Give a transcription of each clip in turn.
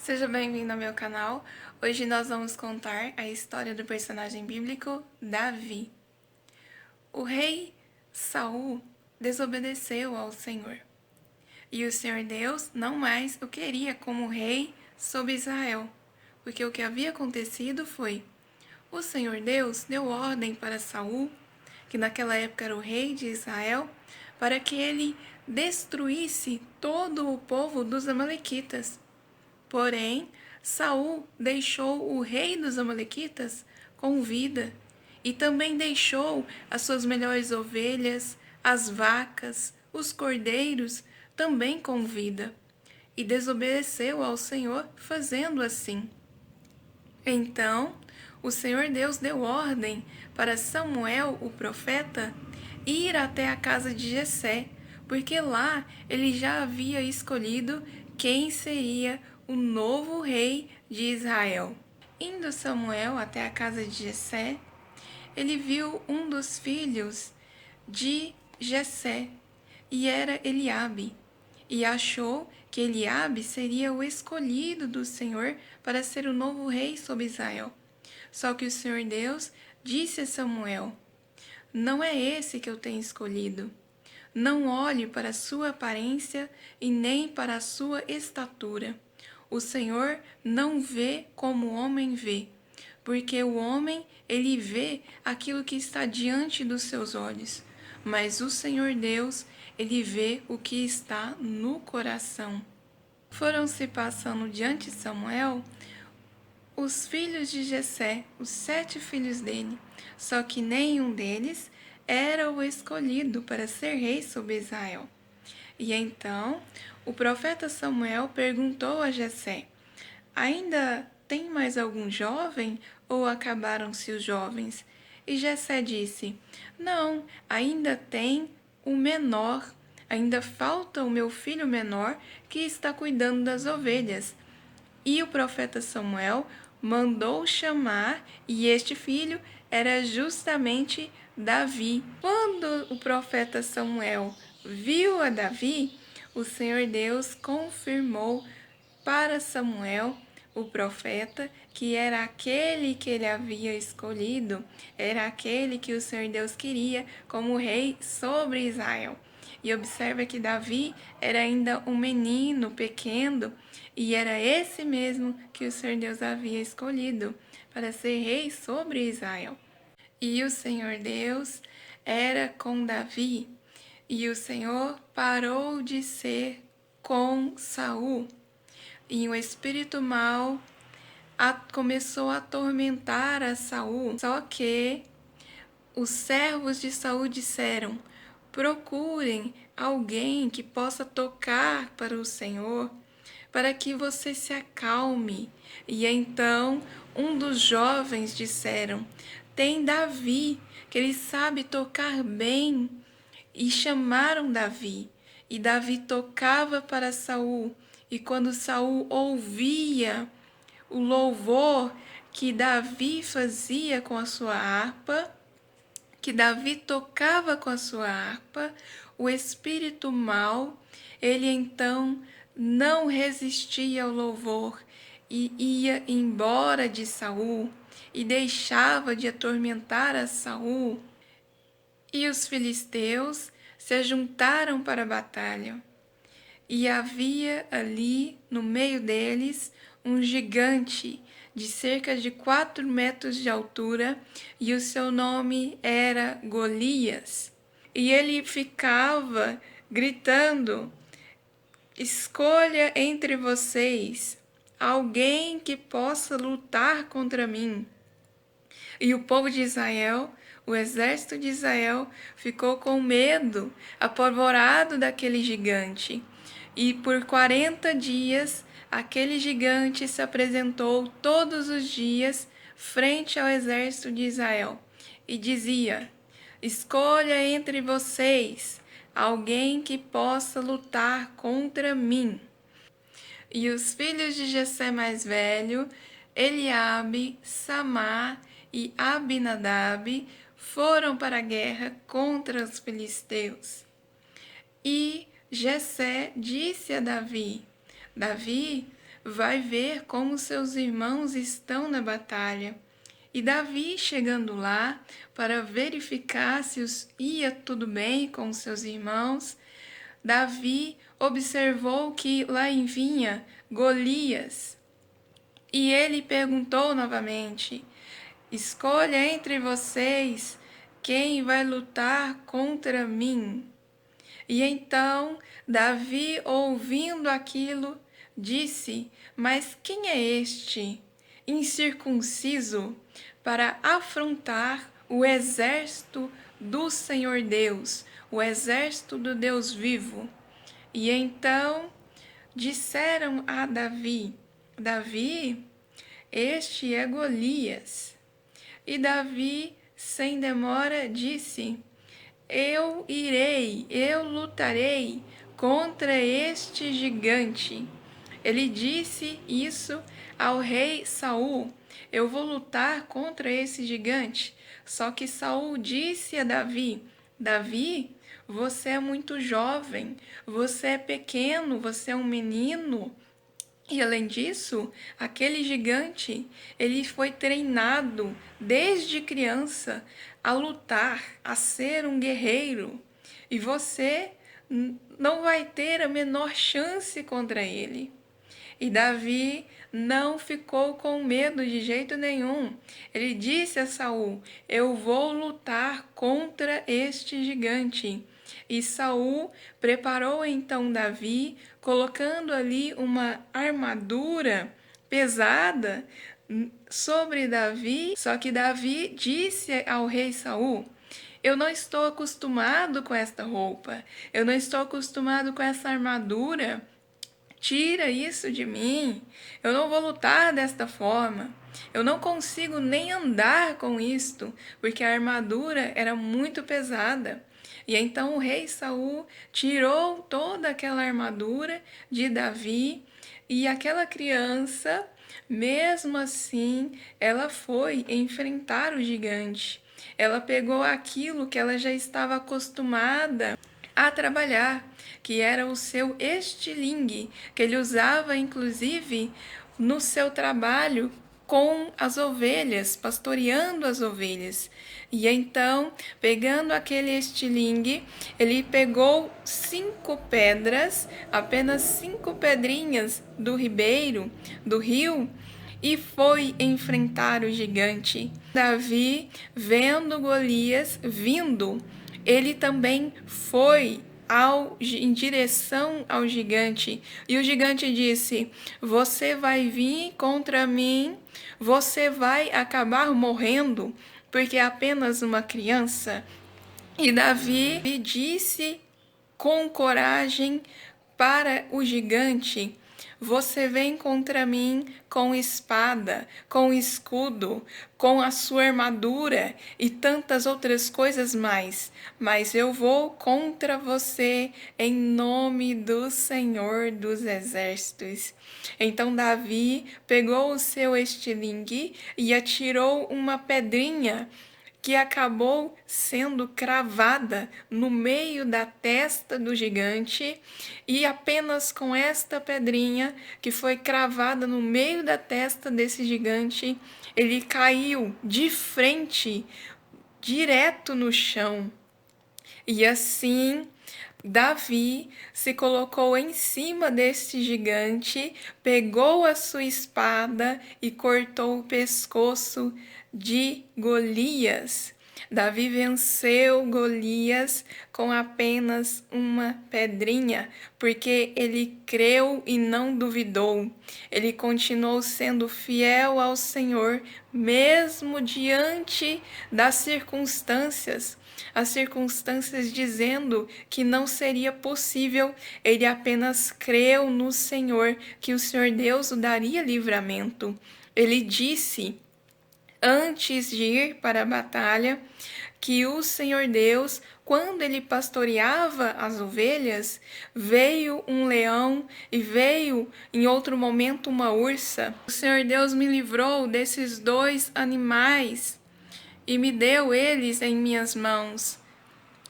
Seja bem-vindo ao meu canal. Hoje nós vamos contar a história do personagem bíblico Davi. O rei Saul desobedeceu ao Senhor, e o Senhor Deus não mais o queria como rei sobre Israel, porque o que havia acontecido foi: o Senhor Deus deu ordem para Saul, que naquela época era o rei de Israel, para que ele destruísse todo o povo dos amalequitas. Porém, Saul deixou o rei dos amalequitas com vida e também deixou as suas melhores ovelhas, as vacas, os cordeiros também com vida, e desobedeceu ao Senhor fazendo assim. Então, o Senhor Deus deu ordem para Samuel, o profeta, ir até a casa de Jessé, porque lá ele já havia escolhido quem seria o novo rei de Israel. Indo Samuel até a casa de Jessé, ele viu um dos filhos de Jessé, e era Eliabe, e achou que Eliabe seria o escolhido do Senhor para ser o novo rei sobre Israel. Só que o Senhor Deus disse a Samuel: não é esse que eu tenho escolhido. Não olhe para a sua aparência e nem para a sua estatura. O Senhor não vê como o homem vê, porque o homem, ele vê aquilo que está diante dos seus olhos, mas o Senhor Deus, ele vê o que está no coração. Foram se passando diante de Samuel os filhos de Jessé, os 7 filhos dele, só que nenhum deles era o escolhido para ser rei sobre Israel. E então o profeta Samuel perguntou a Jessé: ainda tem mais algum jovem ou acabaram-se os jovens? E Jessé disse: não, ainda tem o menor, ainda falta o meu filho menor que está cuidando das ovelhas. E o profeta Samuel mandou chamar, e este filho era justamente Davi. Quando o profeta Samuel viu a Davi, o Senhor Deus confirmou para Samuel, o profeta, que era aquele que ele havia escolhido, era aquele que o Senhor Deus queria como rei sobre Israel. E observa que Davi era ainda um menino pequeno, e era esse mesmo que o Senhor Deus havia escolhido para ser rei sobre Israel. E o Senhor Deus era com Davi, e o Senhor parou de ser com Saul. E o espírito mau começou a atormentar a Saul. Só que os servos de Saul disseram: procurem alguém que possa tocar para o Senhor, para que você se acalme. E então um dos jovens disseram: tem Davi, que ele sabe tocar bem. E chamaram Davi, e Davi tocava para Saul, e quando Saul ouvia o louvor que Davi fazia com a sua harpa, que Davi tocava com a sua harpa, o espírito mau, ele então não resistia ao louvor e ia embora de Saul e deixava de atormentar a Saul. E os filisteus se juntaram para a batalha. E havia ali, no meio deles, um gigante de cerca de 4 metros de altura, e o seu nome era Golias. E ele ficava gritando: escolha entre vocês alguém que possa lutar contra mim. E o povo de Israel, o exército de Israel, ficou com medo, apavorado daquele gigante. E por 40 dias, aquele gigante se apresentou todos os dias frente ao exército de Israel e dizia: escolha entre vocês alguém que possa lutar contra mim. E os filhos de Jessé mais velho, Eliabe, Samar e Abinadab, foram para a guerra contra os filisteus. E Jessé disse a Davi: Davi, vai ver como seus irmãos estão na batalha. E Davi, chegando lá para verificar se ia tudo bem com seus irmãos, Davi observou que lá vinha Golias. E ele perguntou novamente: escolha entre vocês quem vai lutar contra mim. E então Davi, ouvindo aquilo, disse: mas quem é este, incircunciso, para afrontar o exército do Senhor Deus, o exército do Deus vivo? E então disseram a Davi: Davi, este é Golias. E Davi, sem demora, disse: eu lutarei contra este gigante. Ele disse isso ao rei Saul: eu vou lutar contra esse gigante. Só que Saul disse a Davi: Davi, você é muito jovem, você é pequeno, você é um menino. E além disso, aquele gigante, ele foi treinado desde criança a lutar, a ser um guerreiro. E você não vai ter a menor chance contra ele. E Davi não ficou com medo de jeito nenhum. Ele disse a Saul: eu vou lutar contra este gigante. E Saul preparou então Davi, colocando ali uma armadura pesada sobre Davi. Só que Davi disse ao rei Saul: eu não estou acostumado com esta roupa, eu não estou acostumado com essa armadura. Tira isso de mim, eu não vou lutar desta forma. Eu não consigo nem andar com isto, porque a armadura era muito pesada. E então o rei Saul tirou toda aquela armadura de Davi, e aquela criança, mesmo assim, ela foi enfrentar o gigante. Ela pegou aquilo que ela já estava acostumada a trabalhar, que era o seu estilingue, que ele usava inclusive no seu trabalho com as ovelhas, pastoreando as ovelhas. E então, pegando aquele estilingue, ele pegou 5 pedras, apenas 5 pedrinhas do ribeiro, do rio, e foi enfrentar o gigante. Davi, vendo Golias vindo, ele também foi em direção ao gigante. E o gigante disse: você vai vir contra mim, você vai acabar morrendo, porque é apenas uma criança. E Davi disse com coragem para o gigante: você vem contra mim com espada, com escudo, com a sua armadura e tantas outras coisas mais, mas eu vou contra você em nome do Senhor dos Exércitos. Então Davi pegou o seu estilingue e atirou uma pedrinha que acabou sendo cravada no meio da testa do gigante, e apenas com esta pedrinha que foi cravada no meio da testa desse gigante, ele caiu de frente, direto no chão. E assim, Davi se colocou em cima deste gigante, pegou a sua espada e cortou o pescoço de Golias. Davi venceu Golias com apenas uma pedrinha, porque ele creu e não duvidou. Ele continuou sendo fiel ao Senhor, mesmo diante das circunstâncias. As circunstâncias dizendo que não seria possível, ele apenas creu no Senhor, que o Senhor Deus o daria livramento. Ele disse, antes de ir para a batalha, que o Senhor Deus, quando ele pastoreava as ovelhas, veio um leão e veio em outro momento uma ursa. O Senhor Deus me livrou desses 2 animais e me deu eles em minhas mãos,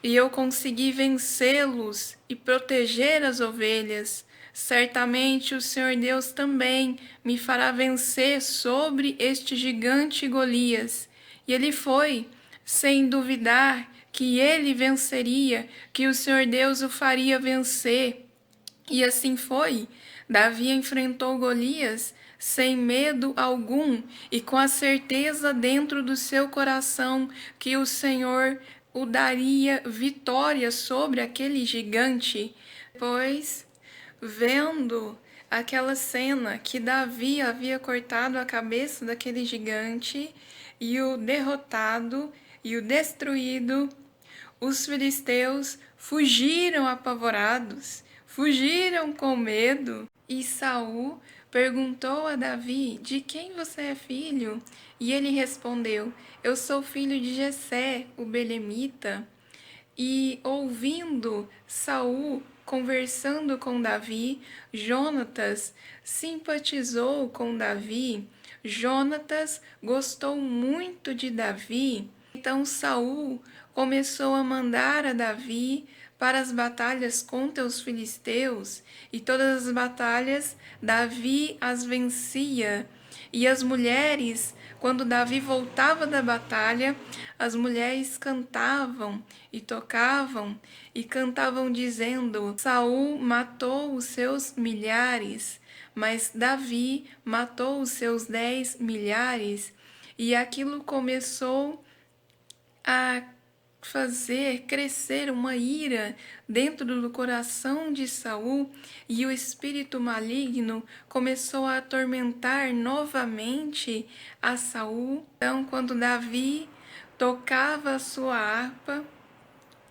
e eu consegui vencê-los e proteger as ovelhas, Certamente o Senhor Deus também me fará vencer sobre este gigante Golias. E ele foi, sem duvidar que ele venceria, que o Senhor Deus o faria vencer. E assim foi. Davi enfrentou Golias sem medo algum e com a certeza dentro do seu coração que o Senhor o daria vitória sobre aquele gigante. Pois, vendo aquela cena que Davi havia cortado a cabeça daquele gigante e o derrotado e o destruído, os filisteus fugiram apavorados, fugiram com medo, e Saul perguntou a Davi: de quem você é filho? E ele respondeu: eu sou filho de Jessé, o belemita. E ouvindo Saul conversando com Davi, Jonatas simpatizou com Davi. Jonatas gostou muito de Davi. Então Saul começou a mandar a Davi para as batalhas contra os filisteus, e todas as batalhas Davi as vencia. E as mulheres, quando Davi voltava da batalha, as mulheres cantavam e tocavam e cantavam dizendo: Saul matou os seus milhares, mas Davi matou os seus 10 milhares. E aquilo começou a fazer crescer uma ira dentro do coração de Saul, e o espírito maligno começou a atormentar novamente a Saul. Então, quando Davi tocava a sua harpa,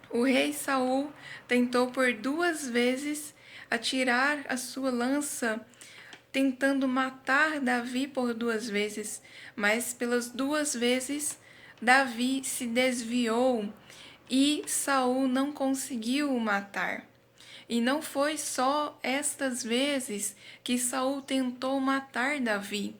o rei Saul tentou por 2 vezes atirar a sua lança, tentando matar Davi por 2 vezes, mas pelas 2 vezes Davi se desviou e Saul não conseguiu o matar. E não foi só estas vezes que Saul tentou matar Davi.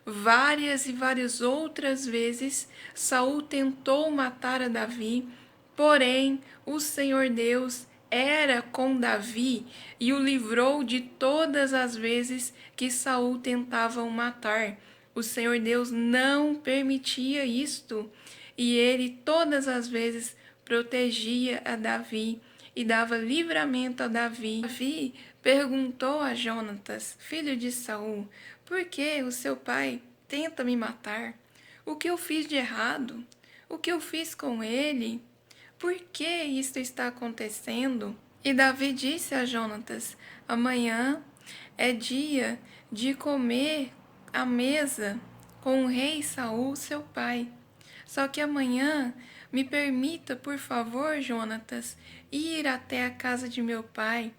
Várias e várias outras vezes Saul tentou matar a Davi, porém o Senhor Deus era com Davi e o livrou de todas as vezes que Saul tentava o matar. O Senhor Deus não permitia isto, e ele todas as vezes protegia a Davi e dava livramento a Davi. Davi perguntou a Jonatas, filho de Saul: por que o seu pai tenta me matar? O que eu fiz de errado? O que eu fiz com ele? Por que isto está acontecendo? E Davi disse a Jonatas: amanhã é dia de comer à mesa com o rei Saul, seu pai. Só que amanhã me permita, por favor, Jonatas, ir até a casa de meu pai.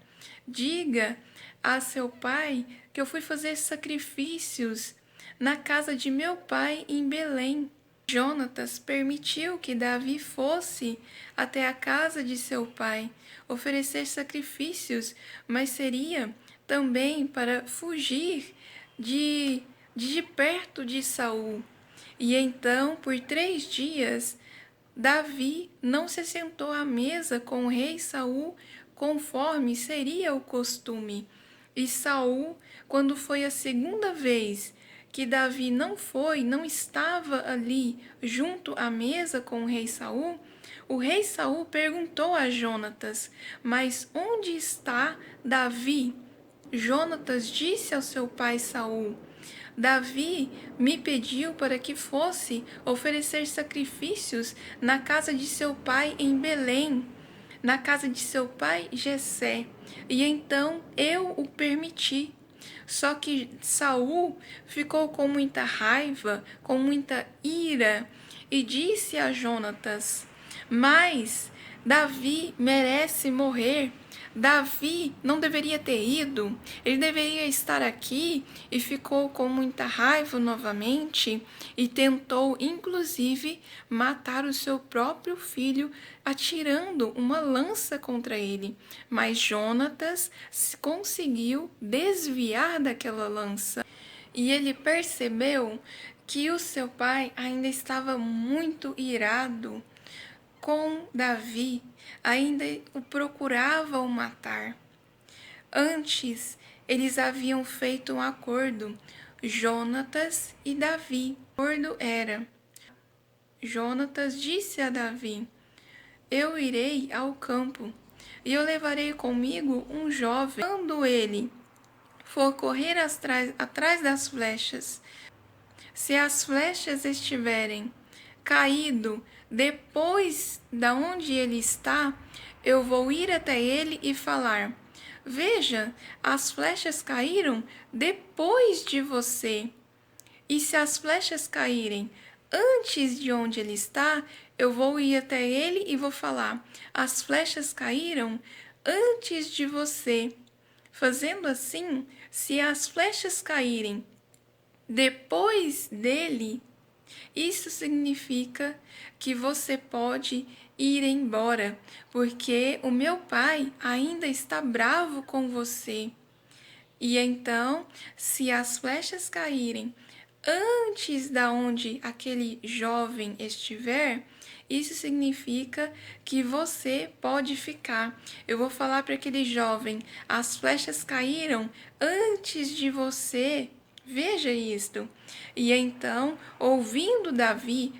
Diga a seu pai que eu fui fazer sacrifícios na casa de meu pai em Belém. Jonatas permitiu que Davi fosse até a casa de seu pai oferecer sacrifícios, mas seria também para fugir de perto de Saul. E então, por 3 dias, Davi não se sentou à mesa com o rei Saul, conforme seria o costume. E Saul, quando foi a segunda vez que Davi não estava ali junto à mesa com o rei Saul perguntou a Jonatas: mas onde está Davi? Jonatas disse ao seu pai Saul: Davi me pediu para que fosse oferecer sacrifícios na casa de seu pai em Belém, na casa de seu pai Jessé, e então eu o permiti. Só que Saul ficou com muita raiva, com muita ira, e disse a Jonatas: mas Davi merece morrer. Davi não deveria ter ido, ele deveria estar aqui. E ficou com muita raiva novamente e tentou inclusive matar o seu próprio filho, atirando uma lança contra ele. Mas Jonatas conseguiu desviar daquela lança, e ele percebeu que o seu pai ainda estava muito irado com Davi, ainda o procurava o matar. Antes eles haviam feito um acordo, Jonatas e Davi. O acordo era: Jonatas disse a Davi: eu irei ao campo, e eu levarei comigo um jovem. Quando ele for correr atrás das flechas, se as flechas estiverem caído depois da onde ele está, eu vou ir até ele e falar: veja, as flechas caíram depois de você. E se as flechas caírem antes de onde ele está, eu vou ir até ele e vou falar: as flechas caíram antes de você. Fazendo assim, se as flechas caírem depois dele, isso significa que você pode ir embora, porque o meu pai ainda está bravo com você. E então, se as flechas caírem antes da onde aquele jovem estiver, isso significa que você pode ficar. Eu vou falar para aquele jovem: as flechas caíram antes de você. Veja isto. E então, ouvindo Davi,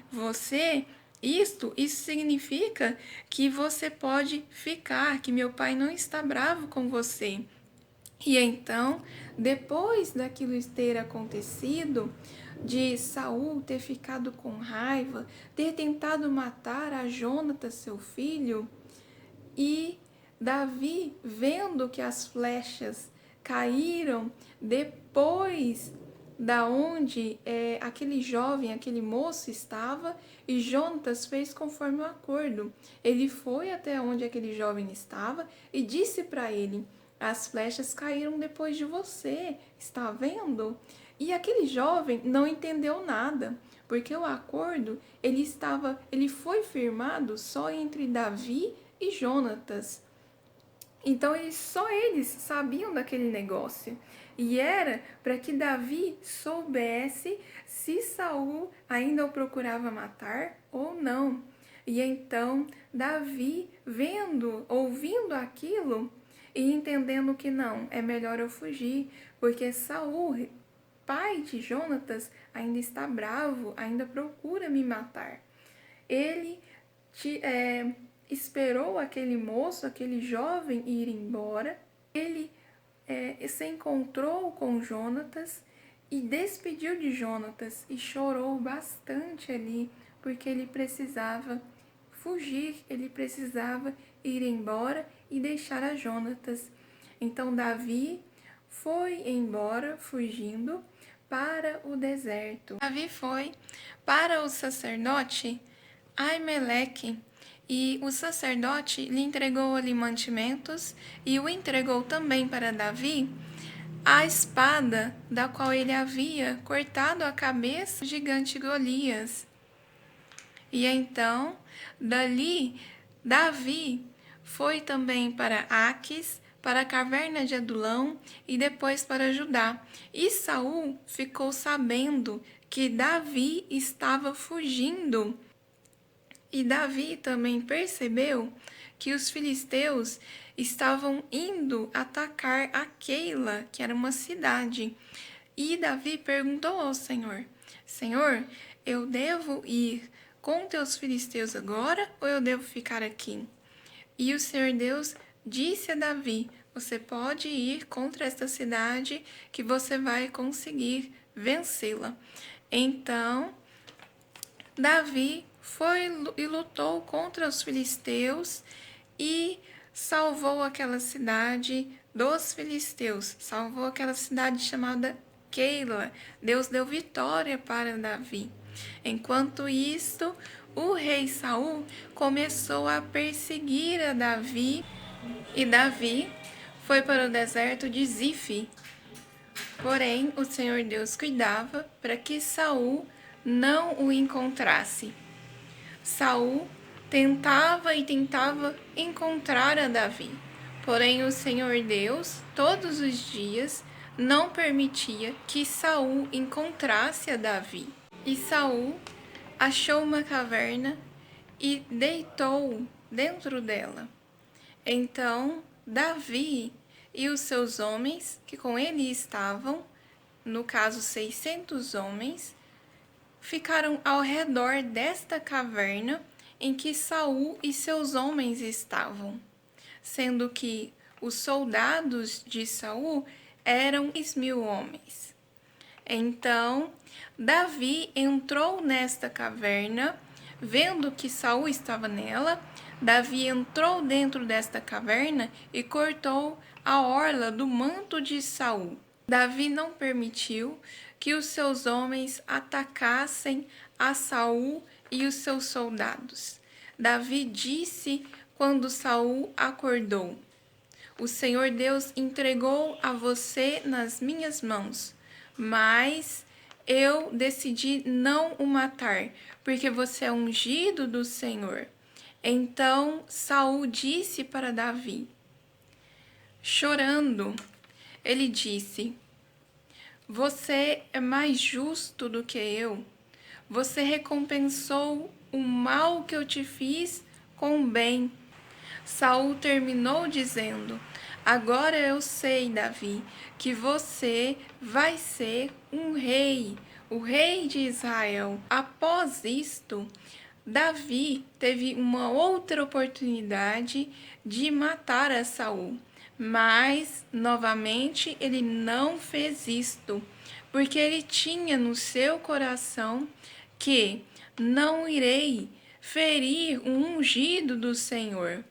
isso significa que você pode ficar, que meu pai não está bravo com você. E então, depois daquilo ter acontecido, de Saul ter ficado com raiva, ter tentado matar a Jonatas, seu filho, e Davi, vendo que as flechas caíram depois da onde aquele jovem, aquele moço estava, e Jonatas fez conforme o acordo. Ele foi até onde aquele jovem estava e disse para ele: as flechas caíram depois de você, está vendo? E aquele jovem não entendeu nada, porque o acordo ele foi firmado só entre Davi e Jonatas. Então só eles sabiam daquele negócio. E era para que Davi soubesse se Saul ainda o procurava matar ou não. E então Davi, ouvindo aquilo e entendendo que não, é melhor eu fugir, porque Saul, pai de Jonatas, ainda está bravo, ainda procura me matar. Ele esperou aquele moço, aquele jovem ir embora. Ele se encontrou com Jonatas e despediu de Jonatas e chorou bastante ali, porque ele precisava fugir, ele precisava ir embora e deixar a Jonatas. Então Davi foi embora fugindo para o deserto. Davi foi para o sacerdote Aimeleque, e o sacerdote lhe entregou ali mantimentos e o entregou também para Davi a espada da qual ele havia cortado a cabeça do gigante Golias. E então, dali, Davi foi também para Aques, para a caverna de Adulão e depois para Judá. E Saul ficou sabendo que Davi estava fugindo. E Davi também percebeu que os filisteus estavam indo atacar a Keila, que era uma cidade. E Davi perguntou ao Senhor: Senhor, eu devo ir contra os filisteus agora ou eu devo ficar aqui? E o Senhor Deus disse a Davi: você pode ir contra esta cidade que você vai conseguir vencê-la. Então, Davi foi e lutou contra os filisteus e salvou aquela cidade dos filisteus, salvou aquela cidade chamada Keila. Deus deu vitória para Davi. Enquanto isto, o rei Saul começou a perseguir a Davi, e Davi foi para o deserto de Zif. Porém, o Senhor Deus cuidava para que Saul não o encontrasse. Saul tentava encontrar a Davi, porém o Senhor Deus, todos os dias, não permitia que Saul encontrasse a Davi. E Saul achou uma caverna e deitou dentro dela. Então Davi e os seus homens que com ele estavam, no caso 600 homens, ficaram ao redor desta caverna em que Saul e seus homens estavam, sendo que os soldados de Saul eram 10.000 homens. Então, Davi entrou nesta caverna, vendo que Saul estava nela. Davi entrou dentro desta caverna e cortou a orla do manto de Saul. Davi não permitiu que os seus homens atacassem a Saul e os seus soldados. Davi disse quando Saul acordou: o Senhor Deus entregou a você nas minhas mãos, mas eu decidi não o matar, porque você é ungido do Senhor. Então Saul disse para Davi, chorando, ele disse: você é mais justo do que eu. Você recompensou o mal que eu te fiz com o bem. Saul terminou dizendo: agora eu sei, Davi, que você vai ser um rei, o rei de Israel. Após isto, Davi teve uma outra oportunidade de matar a Saul, mas novamente ele não fez isto, porque ele tinha no seu coração que não irei ferir o ungido do Senhor,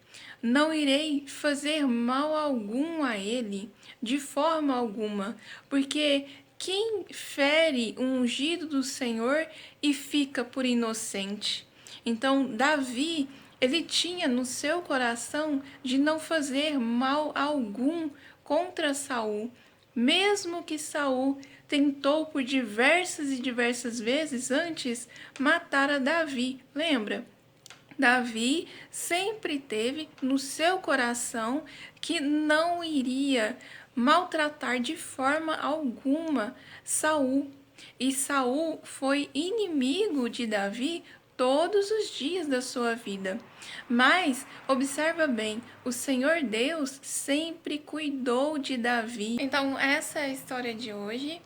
não irei fazer mal algum a ele, de forma alguma, porque quem fere o ungido do Senhor e fica por inocente? Então, Davi, ele tinha no seu coração de não fazer mal algum contra Saul, mesmo que Saul tentou por diversas e diversas vezes antes matar a Davi. Lembra? Davi sempre teve no seu coração que não iria maltratar de forma alguma Saul. E Saul foi inimigo de Davi todos os dias da sua vida. Mas, observa bem, o Senhor Deus sempre cuidou de Davi. Então, essa é a história de hoje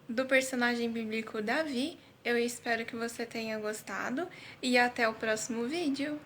do personagem bíblico Davi. Eu espero que você tenha gostado e até o próximo vídeo.